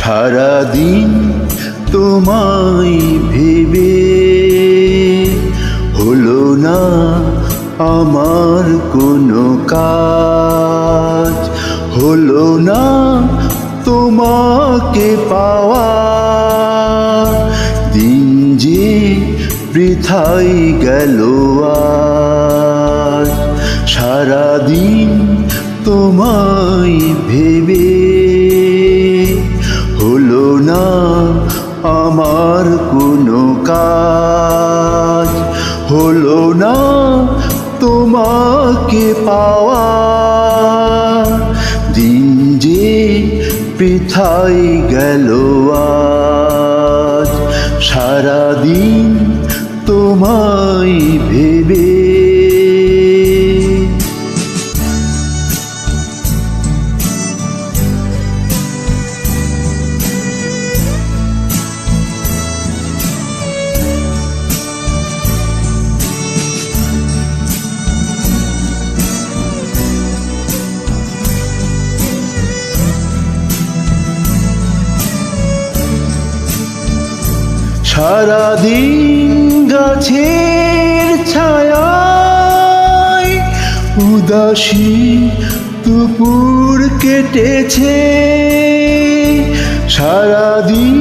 সারাদিন তোমায় ভেবে হলো না আমার কোনো কাজ, হলো না তোমাকে পাওয়া। দিন যে বৃথাই গেল আজ, সারাদিন তোমায় ভেবে হলো না আমার কোনো কাজ, হলো না তোমাকে পাওয়া। দিন যে বৃথাই গেল আজ, সারাদিন তোমায় ভেবে। সারাদিন গাছের ছায়ায় উদাসী দুপুর কেটেছে, সারাদিন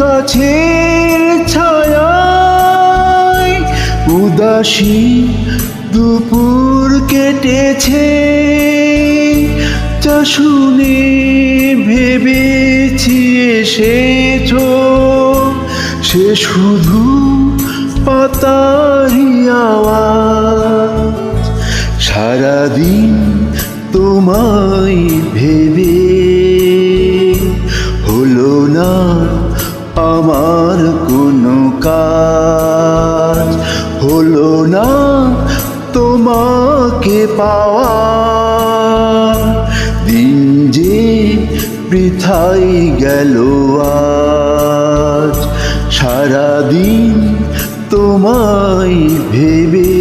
গাছের ছায়ায় উদাসী দুপুর কেটেছে। যা শুনে ভেবেছি এসেছো, সে শুধু পাতারই আওয়াজ। সারাদিন তোমায় ভেবে হলো না আমার কোনো কাজ, হলো না তোমাকে পাওয়া। দিন যে বৃথাই গেল আজ, সারাদিন তোমায় ভেবে।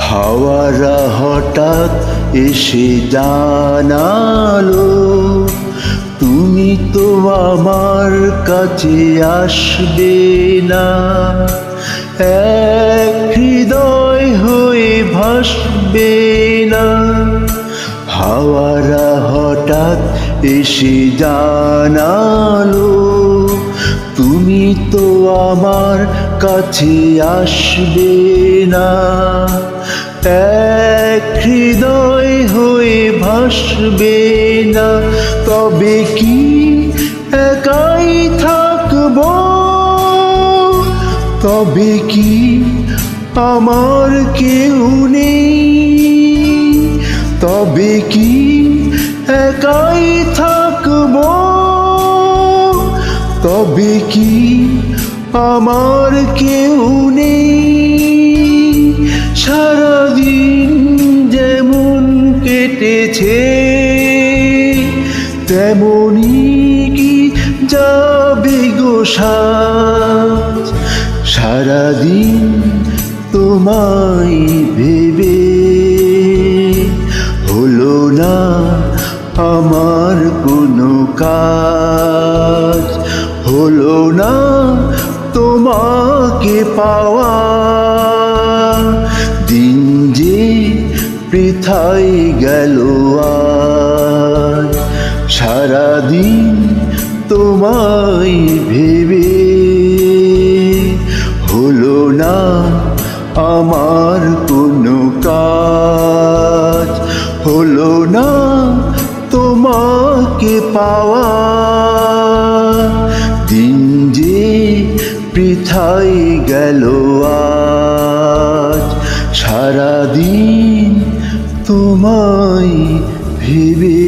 হাওয়ারা হঠাৎ এসে জানালো, তুমি তো আমার কাছে আসবে না। এক হৃদয় হয়ে ভাসবে না। হাওয়ারা হঠাৎ এসে জানালো, তুমি তো আমার কাছে আসবে না। এক হৃদয় হয়ে ভাসবে না। তবে কি একাই থাকবো, তবে কি আমার কেউ নেই, তবে কি একাই থাকবো, তবে কি আমার কেউ নেই। সারাদিন যেমন কেটেছে তেমনি কি যাবে গো সাজ। সারাদিন তোমায় ভেবে হলো না আমার কোনো কাজ, হলো না তোমাকে পাওয়া। দিন যে বৃথাই গেল আজ, সারাদিন তোমায় ভেবে হলো না আমার কোনো কাজ, হলো না তোমাকে পাওয়া। দিন যে বৃথাই গেল আজ, সারাদিন তোমায় ভেবে।